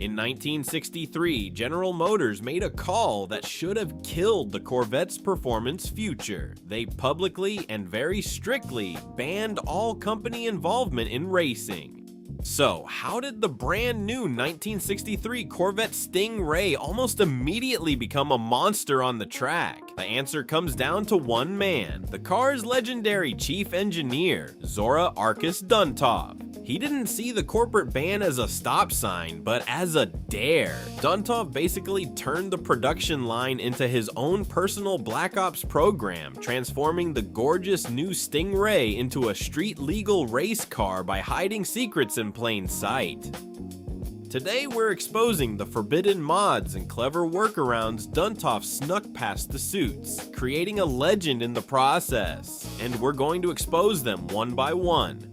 In 1963, General Motors made a call that should have killed the Corvette's performance future. They publicly and very strictly banned all company involvement in racing. So, how did the brand new 1963 Corvette Stingray almost immediately become a monster on the track? The answer comes down to one man, the car's legendary chief engineer, Zora Arkus Duntov. He didn't see the corporate ban as a stop sign, but as a dare. Duntov basically turned the production line into his own personal Black Ops program, transforming the gorgeous new Stingray into a street-legal race car by hiding secrets in plain sight. Today we're exposing the forbidden mods and clever workarounds Duntov snuck past the suits, creating a legend in the process, and we're going to expose them one by one.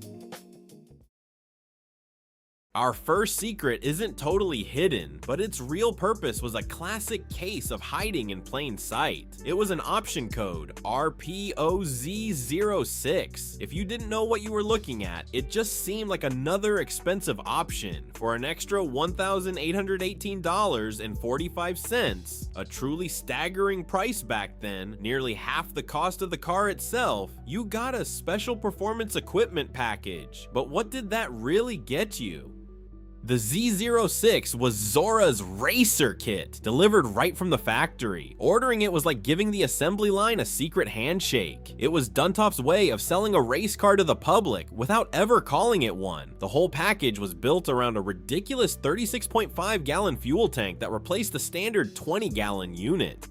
Our first secret isn't totally hidden, but its real purpose was a classic case of hiding in plain sight. It was an option code, RPOZ06. If you didn't know what you were looking at, it just seemed like another expensive option. For an extra $1,818.45, a truly staggering price back then, nearly half the cost of the car itself, you got a special performance equipment package. But what did that really get you? The Z06 was Zora's racer kit, delivered right from the factory. Ordering it was like giving the assembly line a secret handshake. It was Duntov's way of selling a race car to the public without ever calling it one. The whole package was built around a ridiculous 36.5-gallon fuel tank that replaced the standard 20-gallon unit.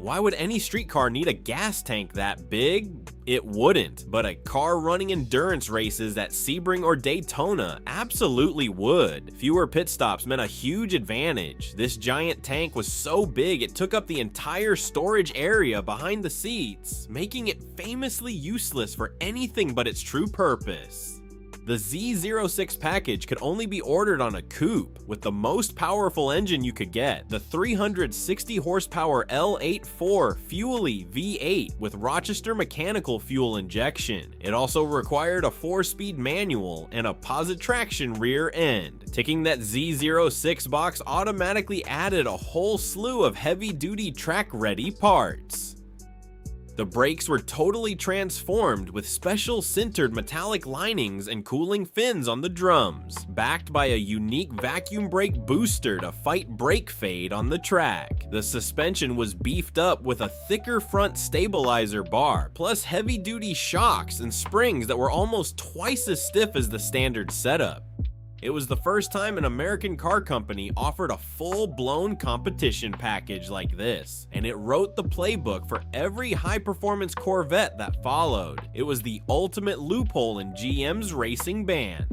Why would any street car need a gas tank that big? It wouldn't, but a car running endurance races at Sebring or Daytona absolutely would. Fewer pit stops meant a huge advantage. This giant tank was so big it took up the entire storage area behind the seats, making it famously useless for anything but its true purpose. The Z06 package could only be ordered on a coupe, with the most powerful engine you could get, the 360 horsepower L84 Fuelie V8 with Rochester mechanical fuel injection. It also required a 4-speed manual and a posit-traction rear end. Ticking that Z06 box automatically added a whole slew of heavy-duty track-ready parts. The brakes were totally transformed with special sintered metallic linings and cooling fins on the drums, backed by a unique vacuum brake booster to fight brake fade on the track. The suspension was beefed up with a thicker front stabilizer bar, plus heavy-duty shocks and springs that were almost twice as stiff as the standard setup. It was the first time an American car company offered a full-blown competition package like this, and it wrote the playbook for every high-performance Corvette that followed. It was the ultimate loophole in GM's racing ban.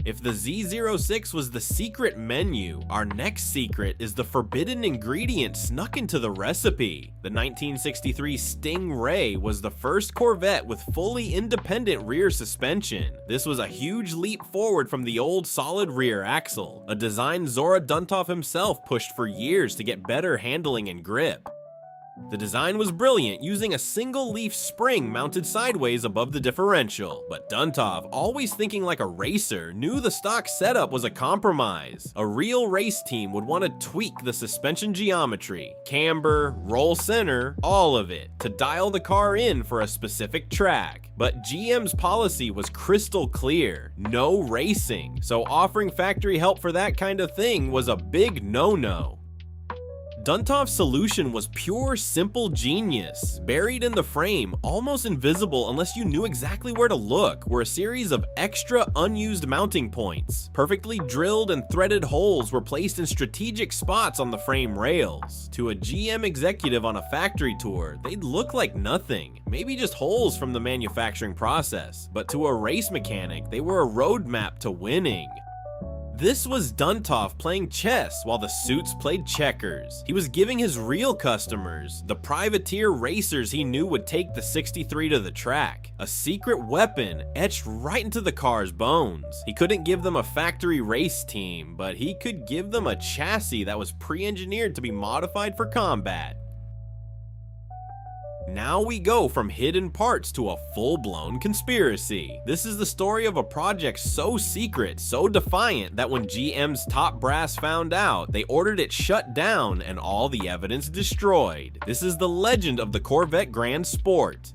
If the Z06 was the secret menu, our next secret is the forbidden ingredient snuck into the recipe. The 1963 Stingray was the first Corvette with fully independent rear suspension. This was a huge leap forward from the old solid rear axle, a design Zora Duntov himself pushed for years to get better handling and grip. The design was brilliant, using a single leaf spring mounted sideways above the differential, but Duntov, always thinking like a racer, knew the stock setup was a compromise. A real race team would want to tweak the suspension geometry, camber, roll center, all of it, to dial the car in for a specific track. But GM's policy was crystal clear, no racing, so offering factory help for that kind of thing was a big no-no. Duntov's solution was pure, simple genius. Buried in the frame, almost invisible unless you knew exactly where to look, were a series of extra unused mounting points. Perfectly drilled and threaded holes were placed in strategic spots on the frame rails. To a GM executive on a factory tour, they'd look like nothing, maybe just holes from the manufacturing process. But to a race mechanic, they were a roadmap to winning. This was Duntov playing chess while the suits played checkers. He was giving his real customers, the privateer racers he knew would take the 63 to the track, a secret weapon etched right into the car's bones. He couldn't give them a factory race team, but he could give them a chassis that was pre-engineered to be modified for combat. Now we go from hidden parts to a full-blown conspiracy. This is the story of a project so secret, so defiant, that when GM's top brass found out, they ordered it shut down and all the evidence destroyed. This is the legend of the Corvette Grand Sport.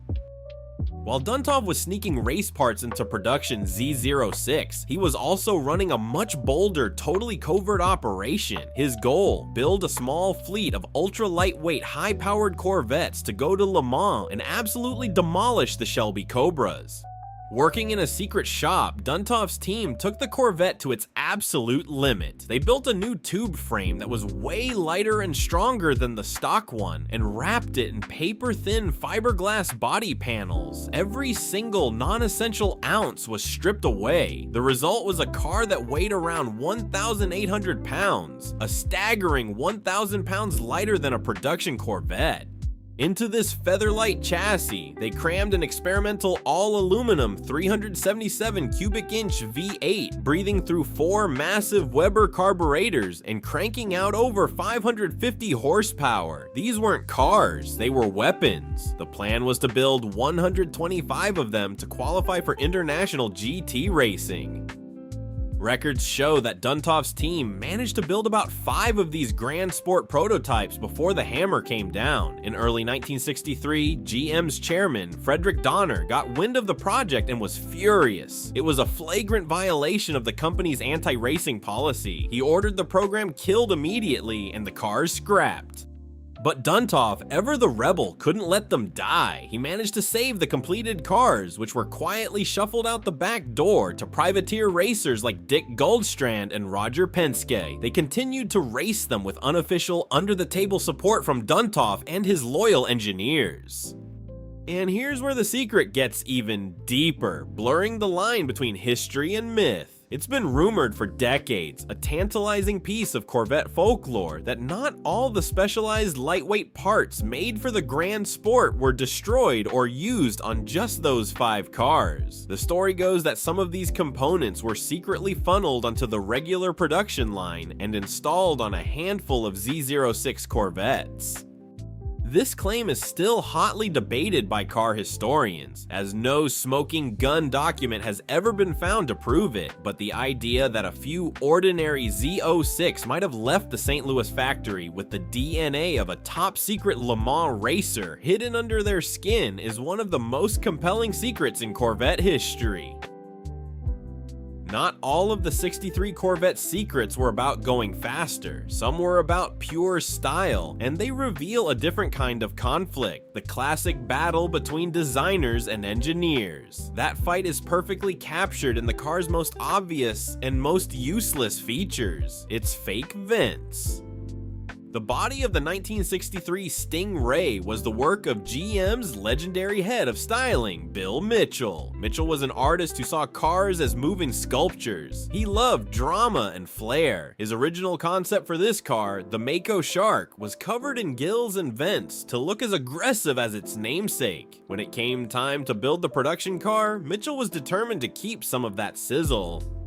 While Duntov was sneaking race parts into production Z06, he was also running a much bolder, totally covert operation. His goal: build a small fleet of ultra-lightweight, high-powered Corvettes to go to Le Mans and absolutely demolish the Shelby Cobras. Working in a secret shop, Duntov's team took the Corvette to its absolute limit. They built a new tube frame that was way lighter and stronger than the stock one, and wrapped it in paper-thin fiberglass body panels. Every single non-essential ounce was stripped away. The result was a car that weighed around 1,800 pounds, a staggering 1,000 pounds lighter than a production Corvette. Into this featherlight chassis, they crammed an experimental all-aluminum 377 cubic inch V8, breathing through 4 massive Weber carburetors and cranking out over 550 horsepower. These weren't cars, they were weapons. The plan was to build 125 of them to qualify for international GT racing. Records show that Duntov's team managed to build about 5 of these Grand Sport prototypes before the hammer came down. In early 1963, GM's chairman, Frederick Donner, got wind of the project and was furious. It was a flagrant violation of the company's anti-racing policy. He ordered the program killed immediately and the cars scrapped. But Duntov, ever the rebel, couldn't let them die. He managed to save the completed cars, which were quietly shuffled out the back door to privateer racers like Dick Goldstrand and Roger Penske. They continued to race them with unofficial, under-the-table support from Duntov and his loyal engineers. And here's where the secret gets even deeper, blurring the line between history and myth. It's been rumored for decades, a tantalizing piece of Corvette folklore, that not all the specialized lightweight parts made for the Grand Sport were destroyed or used on just those 5 cars. The story goes that some of these components were secretly funneled onto the regular production line and installed on a handful of Z06 Corvettes. This claim is still hotly debated by car historians, as no smoking gun document has ever been found to prove it, but the idea that a few ordinary Z06 might have left the St. Louis factory with the DNA of a top-secret Le Mans racer hidden under their skin is one of the most compelling secrets in Corvette history. Not all of the 63 Corvette secrets were about going faster. Some were about pure style, and they reveal a different kind of conflict, the classic battle between designers and engineers. That fight is perfectly captured in the car's most obvious and most useless features: its fake vents. The body of the 1963 Stingray was the work of GM's legendary head of styling, Bill Mitchell. Mitchell was an artist who saw cars as moving sculptures. He loved drama and flair. His original concept for this car, the Mako Shark, was covered in gills and vents to look as aggressive as its namesake. When it came time to build the production car, Mitchell was determined to keep some of that sizzle.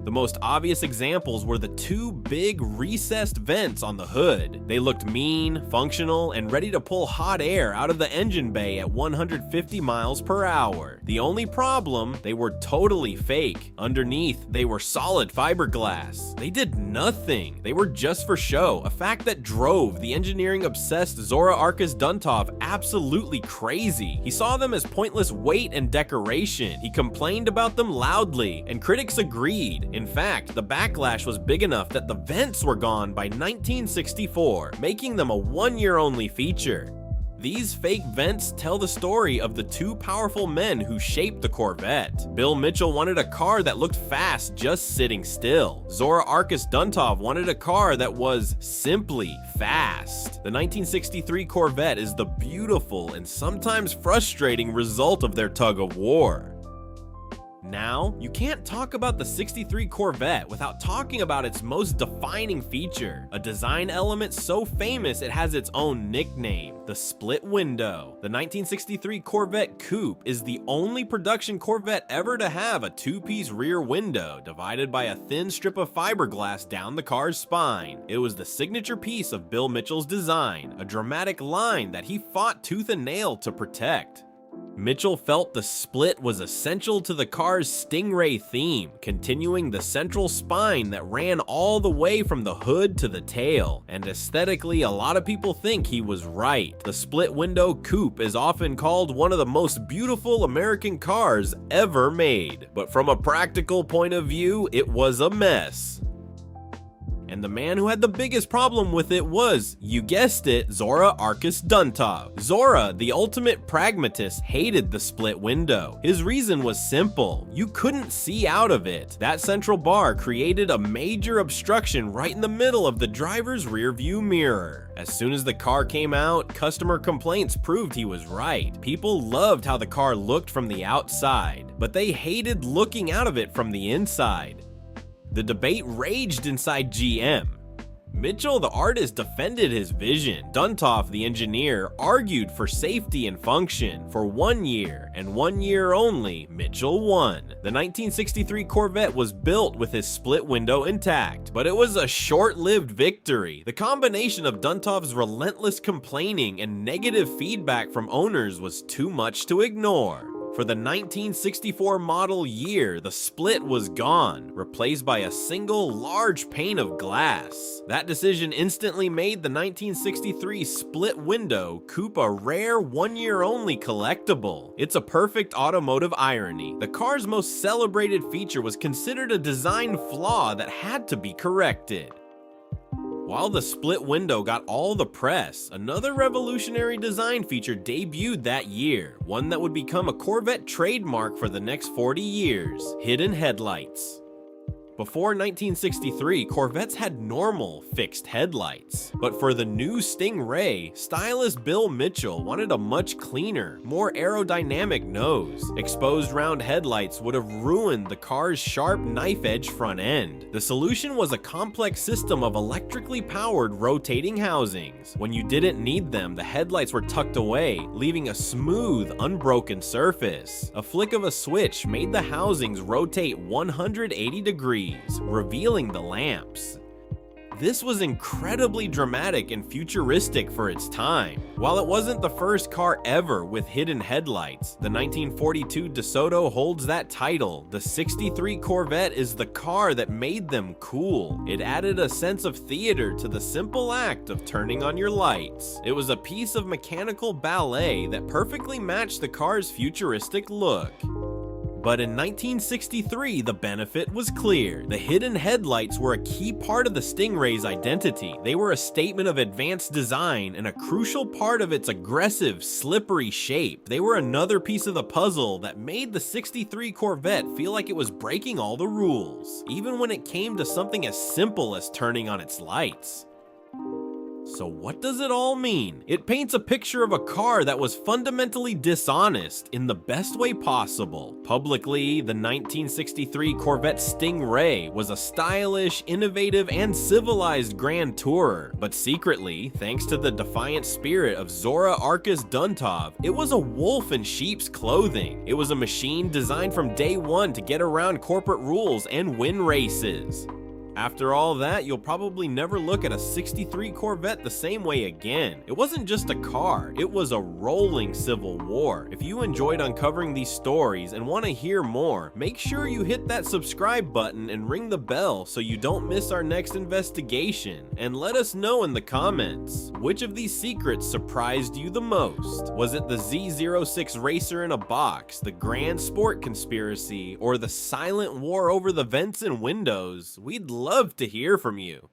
The most obvious examples were the 2 big recessed vents on the hood. They looked mean, functional, and ready to pull hot air out of the engine bay at 150 miles per hour. The only problem, they were totally fake. Underneath, they were solid fiberglass. They did nothing. They were just for show, a fact that drove the engineering-obsessed Zora Arkus Duntov absolutely crazy. He saw them as pointless weight and decoration. He complained about them loudly, and critics agreed. In fact, the backlash was big enough that the vents were gone by 1964, making them a 1-year-only feature. These fake vents tell the story of the 2 powerful men who shaped the Corvette. Bill Mitchell wanted a car that looked fast just sitting still. Zora Arkus Duntov wanted a car that was simply fast. The 1963 Corvette is the beautiful and sometimes frustrating result of their tug of war. Now, you can't talk about the 63 Corvette without talking about its most defining feature, a design element so famous it has its own nickname, the split window. The 1963 Corvette Coupe is the only production Corvette ever to have a two-piece rear window divided by a thin strip of fiberglass down the car's spine. It was the signature piece of Bill Mitchell's design, a dramatic line that he fought tooth and nail to protect. Mitchell felt the split was essential to the car's Stingray theme, continuing the central spine that ran all the way from the hood to the tail. And aesthetically, a lot of people think he was right. The split window coupe is often called one of the most beautiful American cars ever made. But from a practical point of view, it was a mess. And the man who had the biggest problem with it was, you guessed it, Zora Arkus Duntov. Zora, the ultimate pragmatist, hated the split window. His reason was simple: you couldn't see out of it. That central bar created a major obstruction right in the middle of the driver's rear view mirror. As soon as the car came out, customer complaints proved he was right. People loved how the car looked from the outside, but they hated looking out of it from the inside. The debate raged inside GM. Mitchell, the artist, defended his vision. Duntov, the engineer, argued for safety and function. For 1 year, and 1 year only, Mitchell won. The 1963 Corvette was built with his split window intact, but it was a short-lived victory. The combination of Duntov's relentless complaining and negative feedback from owners was too much to ignore. For the 1964 model year, the split was gone, replaced by a single large pane of glass. That decision instantly made the 1963 split window coupe a rare 1 year only collectible. It's a perfect automotive irony. The car's most celebrated feature was considered a design flaw that had to be corrected. While the split window got all the press, another revolutionary design feature debuted that year, one that would become a Corvette trademark for the next 40 years: hidden headlights. Before 1963, Corvettes had normal, fixed headlights. But for the new Stingray, stylist Bill Mitchell wanted a much cleaner, more aerodynamic nose. Exposed round headlights would have ruined the car's sharp knife-edge front end. The solution was a complex system of electrically powered rotating housings. When you didn't need them, the headlights were tucked away, leaving a smooth, unbroken surface. A flick of a switch made the housings rotate 180 degrees, revealing the lamps. This was incredibly dramatic and futuristic for its time. While it wasn't the first car ever with hidden headlights, the 1942 DeSoto holds that title. The 63 Corvette is the car that made them cool. It added a sense of theater to the simple act of turning on your lights. It was a piece of mechanical ballet that perfectly matched the car's futuristic look. But in 1963, the benefit was clear. The hidden headlights were a key part of the Stingray's identity. They were a statement of advanced design and a crucial part of its aggressive, slippery shape. They were another piece of the puzzle that made the 63 Corvette feel like it was breaking all the rules, even when it came to something as simple as turning on its lights. So what does it all mean? It paints a picture of a car that was fundamentally dishonest in the best way possible. Publicly, the 1963 Corvette Stingray was a stylish, innovative, and civilized grand tourer. But secretly, thanks to the defiant spirit of Zora Arkus Duntov, it was a wolf in sheep's clothing. It was a machine designed from day one to get around corporate rules and win races. After all that, you'll probably never look at a 63 Corvette the same way again. It wasn't just a car, it was a rolling civil war. If you enjoyed uncovering these stories and want to hear more, make sure you hit that subscribe button and ring the bell so you don't miss our next investigation. And let us know in the comments, which of these secrets surprised you the most? Was it the Z06 racer in a box, the Grand Sport conspiracy, or the silent war over the vents and windows? We'd love to hear from you.